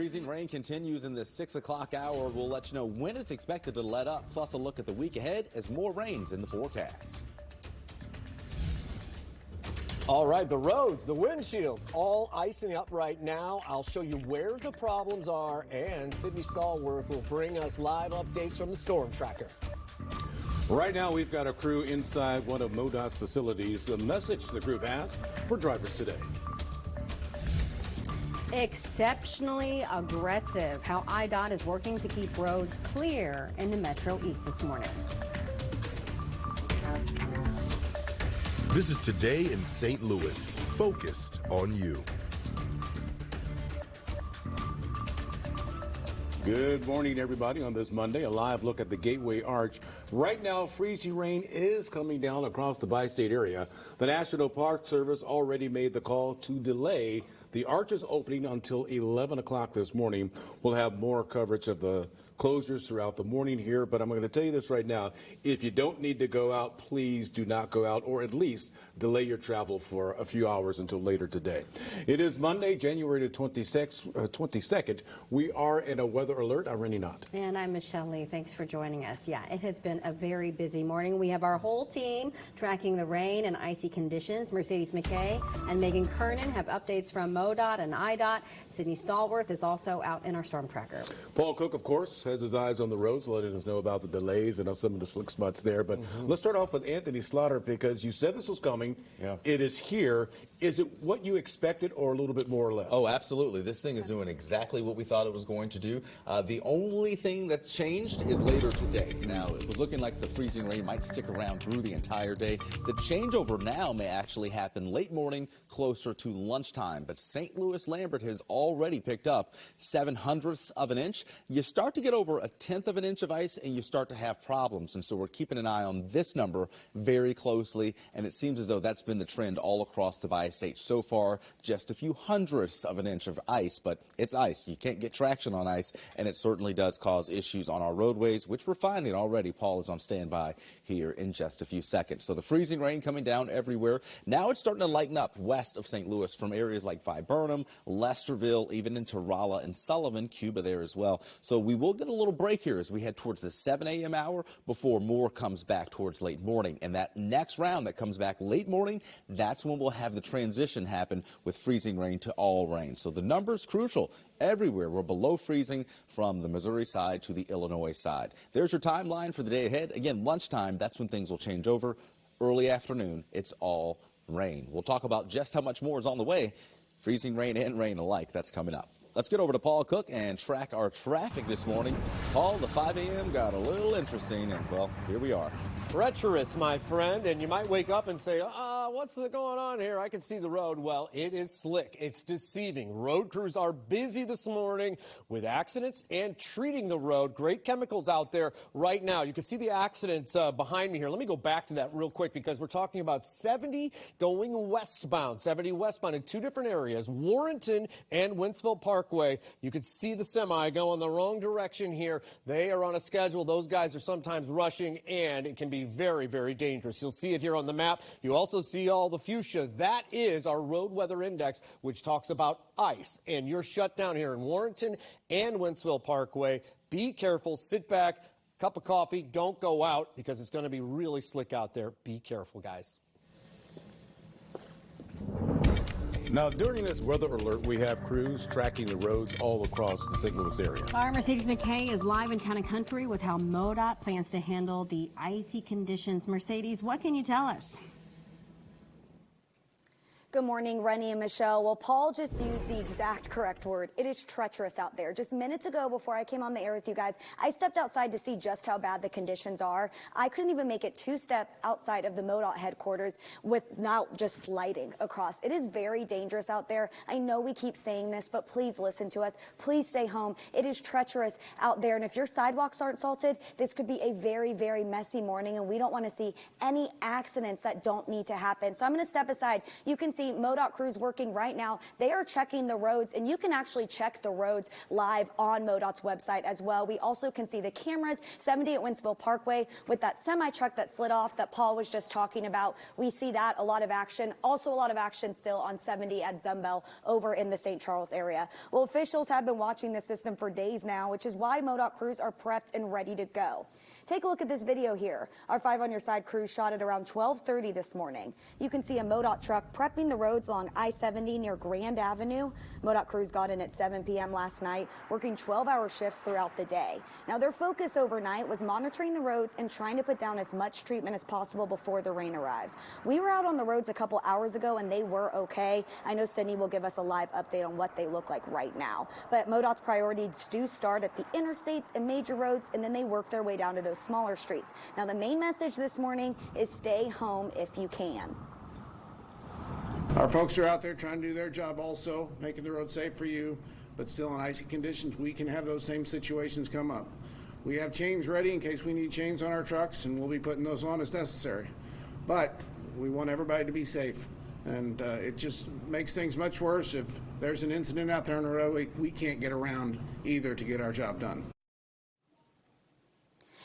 freezing rain continues in the 6 o'clock hour. We'll let you know when it's expected to let up, plus a look at the week ahead as more rain's in the forecast. All right, the roads, the windshields, all icing up right now. I'll show you where the problems are, and Sydney Stallworth will bring us live updates from the storm tracker. Right now, we've got a crew inside one of MoDOT's facilities. The message the group has for drivers today. Exceptionally aggressive, how IDOT is working to keep roads clear in the Metro East this morning. This is Today in St. Louis, focused on you. Good morning, everybody, on this Monday. A live look at the Gateway Arch. Right now, freezing rain is coming down across the bi-state area. The National Park Service already made the call to delay the arch's opening until 11 o'clock this morning. We'll have more coverage of the closures throughout the morning here, but I'm going to tell you this right now. If you don't need to go out, please do not go out, or at least delay your travel for a few hours until later today. It is Monday, January 22nd. We are in a weather alert. I'm Rennie Knott. And I'm Michelle Lee. Thanks for joining us. Yeah, it has been a very busy morning. We have our whole team tracking the rain and icy conditions. Mercedes McKay and Megan Kernan have updates from MoDOT and IDOT. Sydney Stallworth is also out in our storm tracker. Paul Cook, of course, has his eyes on the roads, letting us know about the delays and some of the slick spots there. But let's start off with Anthony Slaughter, because you said this was coming. Yeah. It is here. Is it what you expected, or a little bit more or less? Oh, absolutely. This thing is doing exactly what we thought it was going to do. The only thing that's changed is later today. Now, it was looking like the freezing rain might stick around through the entire day. The changeover now may actually happen late morning, closer to lunchtime. But St. Louis Lambert has already picked up 0.07 of an inch. You start to get over 1/10 of an inch of ice, and you start to have problems. And so we're keeping an eye on this number very closely, and it seems as though that's been the trend all across the bi-state so far. Just a few hundredths of an inch of ice, but it's ice. You can't get traction on ice, and it certainly does cause issues on our roadways, which we're finding already. Paul is on standby here in just a few seconds. So the freezing rain coming down everywhere. Now it's starting to lighten up west of St. Louis from areas like Viburnum, Lesterville, even into Rolla and Sullivan, Cuba there as well. So we will get a little break here as we head towards the 7 a.m. hour before more comes back towards late morning. And that next round that comes back late morning, that's when we'll have the transition happen with freezing rain to all rain. So the numbers crucial. Everywhere we're below freezing from the Missouri side to the Illinois side. There's your timeline for the day ahead. Again, lunchtime, that's when things will change over. Early afternoon, it's all rain. We'll talk about just how much more is on the way. Freezing rain and rain alike, that's coming up. Let's get over to Paul Cook and track our traffic this morning. Paul, the 5 a.m. got a little interesting, and, well, here we are. Treacherous, my friend, and you might wake up and say, what's going on here? I can see the road. Well, it is slick. It's deceiving. Road crews are busy this morning with accidents and treating the road. Great chemicals out there right now. You can see the accidents behind me here. Let me go back to that real quick, because we're talking about 70 going westbound, 70 westbound in two different areas, Warrenton and Wentzville Parkway. You can see the semi going the wrong direction here. They are on a schedule. Those guys are sometimes rushing, and it can be very, very dangerous. You'll see it here on the map. You also see all the fuchsia. That is our road weather index, which talks about ice. And you're shut down here in Warrenton and Wentzville Parkway. Be careful. Sit back. Cup of coffee. Don't go out, because it's going to be really slick out there. Be careful, guys. Now, during this weather alert, we have crews tracking the roads all across the St. Louis area. Our Mercedes McKay is live in Town and Country with how MoDOT plans to handle the icy conditions. Mercedes, what can you tell us? Good morning, Rennie and Michelle. Well, Paul just used the exact correct word. It is treacherous out there. Just minutes ago, before I came on the air with you guys, I stepped outside to see just how bad the conditions are. I couldn't even make it two steps outside of the MoDOT headquarters without just sliding across. It is very dangerous out there. I know we keep saying this, but please listen to us. Please stay home. It is treacherous out there. And if your sidewalks aren't salted, this could be a very, very messy morning, and we don't want to see any accidents that don't need to happen. So I'm going to step aside. You can see see MoDOT crews working right now. They are checking the roads, and you can actually check the roads live on MoDOT's website as well. We also can see the cameras, 70 at Wentzville Parkway with that semi-truck that slid off that Paul was just talking about. We see that, a lot of action. Also a lot of action still on 70 at Zumbel over in the St. Charles area. Well, officials have been watching the system for days now, which is why MoDOT crews are prepped and ready to go. Take a look at this video here. Our 5 on Your Side crew shot it around 12:30 this morning. You can see a MoDOT truck prepping the roads along I-70 near Grand Avenue. MoDOT crews got in at 7 p.m. last night, working 12-hour shifts throughout the day. Now, their focus overnight was monitoring the roads and trying to put down as much treatment as possible before the rain arrives. We were out on the roads a couple hours ago, and they were okay. I know Sydney will give us a live update on what they look like right now. But MoDOT's priorities do start at the interstates and major roads, and then they work their way down to those smaller streets. Now, the main message this morning is stay home if you can. Our folks are out there trying to do their job also, making the road safe for you, but still in icy conditions, we can have those same situations come up. We have chains ready in case we need chains on our trucks, and we'll be putting those on as necessary. But we want everybody to be safe, and it just makes things much worse if there's an incident out there on the road. We can't get around either to get our job done.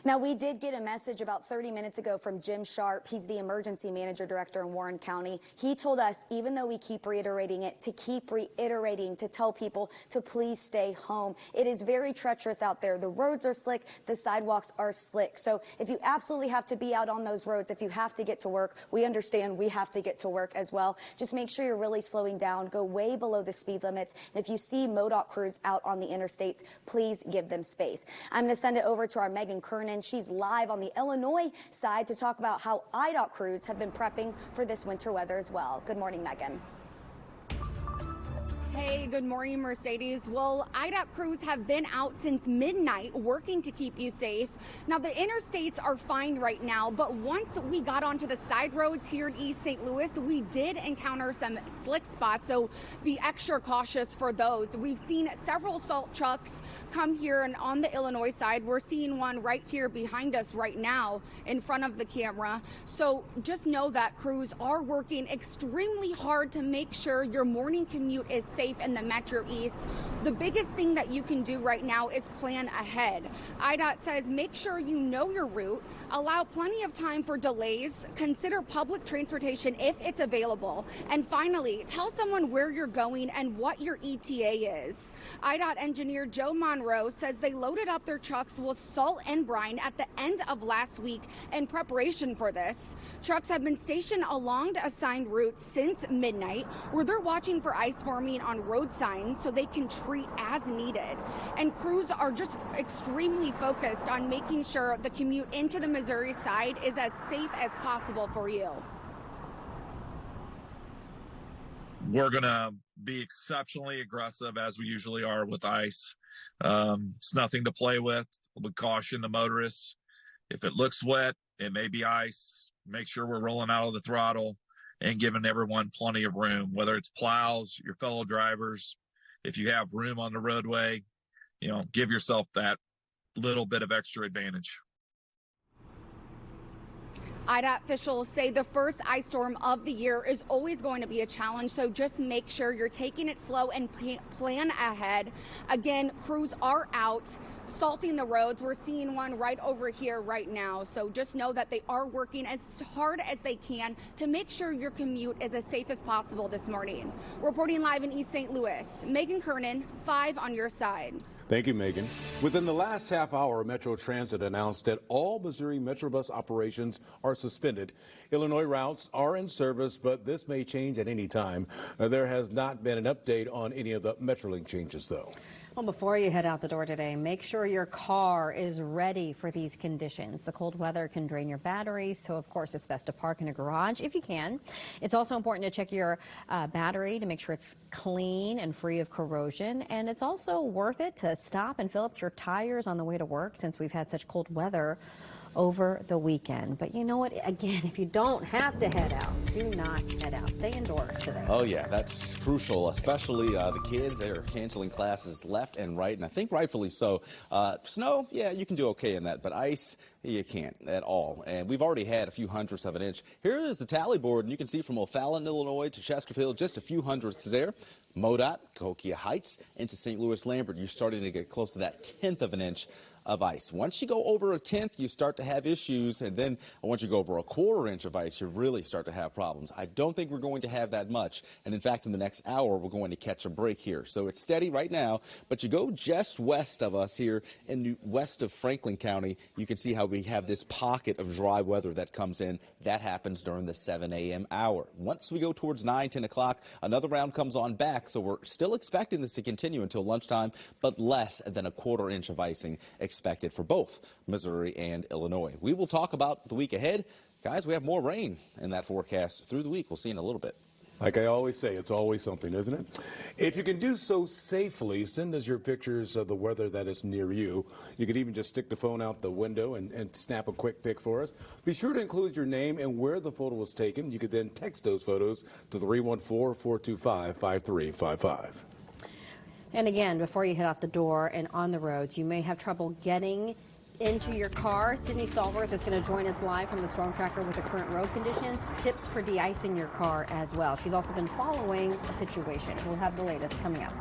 Now, we did get a message about 30 minutes ago from Jim Sharp. He's the emergency manager director in Warren County. He told us, even though we keep reiterating it, to keep reiterating, to tell people to please stay home. It is very treacherous out there. The roads are slick. The sidewalks are slick. So if you absolutely have to be out on those roads, if you have to get to work, we understand we have to get to work as well. Just make sure you're really slowing down. Go way below the speed limits. And if you see MoDOT crews out on the interstates, please give them space. I'm going to send it over to our Megan Kernan. She's live on the Illinois side to talk about how IDOT crews have been prepping for this winter weather as well. Good morning, Megan. Hey, good morning, Mercedes. Well, IDOT crews have been out since midnight working to keep you safe. Now, the interstates are fine right now, but once we got onto the side roads here in East St. Louis, we did encounter some slick spots, so be extra cautious for those. We've seen several salt trucks come here, and on the Illinois side, we're seeing one right here behind us right now in front of the camera. So just know that crews are working extremely hard to make sure your morning commute is safe in the Metro East. The biggest thing that you can do right now is plan ahead. IDOT says make sure you know your route, allow plenty of time for delays, consider public transportation if it's available, and finally, tell someone where you're going and what your ETA is. IDOT engineer Joe Monroe says they loaded up their trucks with salt and brine at the end of last week in preparation for this. Trucks have been stationed along assigned routes since midnight, where they're watching for ice forming on road signs so they can treat as needed. And crews are just extremely focused on making sure the commute into the Missouri side is as safe as possible for you. We're going to be exceptionally aggressive as we usually are with ice. It's nothing to play with. We caution the motorists. If it looks wet, it may be ice. Make sure we're rolling out of the throttle and giving everyone plenty of room, whether it's plows, your fellow drivers. If you have room on the roadway, give yourself that little bit of extra advantage. IDOT officials say the first ice storm of the year is always going to be a challenge, so just make sure you're taking it slow and plan ahead. Again, crews are out salting the roads. We're seeing one right over here right now, so just know that they are working as hard as they can to make sure your commute is as safe as possible this morning. Reporting live in East St. Louis, Megan Kernan, 5 on Your Side. Thank you, Megan. Within the last half hour, Metro Transit announced that all Missouri Metrobus operations are suspended. Illinois routes are in service, but this may change at any time. There has not been an update on any of the Metrolink changes, though. Well, before you head out the door today, make sure your car is ready for these conditions. The cold weather can drain your batteries, so of course it's best to park in a garage if you can. It's also important to check your battery to make sure it's clean and free of corrosion. And it's also worth it to stop and fill up your tires on the way to work since we've had such cold weather over the weekend. But you know what? Again, if you don't have to head out, do not head out. Stay indoors today. Oh, yeah, that's crucial, especially the kids. They're canceling classes left and right, and I think rightfully so. Snow, yeah, you can do okay in that, but ice, you can't at all. And we've already had a few hundredths of an inch. Here is the tally board, and you can see from O'Fallon, Illinois to Chesterfield, just a few hundredths there. MoDOT, Cahokia Heights, into St. Louis Lambert, you're starting to get close to that 1/10 of an inch of ice. Once you go over a 1/10, you start to have issues, and then once you go over a 1/4 inch of ice, you really start to have problems. I don't think we're going to have that much, and in fact, in the next hour, we're going to catch a break here. So it's steady right now, but you go just west of us here in west of Franklin County, you can see how we have this pocket of dry weather that comes in. That happens during the 7 a.m. hour. Once we go towards 9, 10 o'clock, another round comes on back, so we're still expecting this to continue until lunchtime, but less than a 1/4 inch of icing expected for both Missouri and Illinois. We will talk about the week ahead. Guys, we have more rain in that forecast through the week. We'll see in a little bit. Like I always say, it's always something, isn't it? If you can do so safely, send us your pictures of the weather that is near you. You could even just stick the phone out the window and snap a quick pic for us. Be sure to include your name and where the photo was taken. You could then text those photos to 314-425-5355. And again, before you head out the door and on the roads, you may have trouble getting into your car. Sydney Stallworth is going to join us live from the Storm Tracker with the current road conditions, tips for de-icing your car as well. She's also been following the situation. We'll have the latest coming up.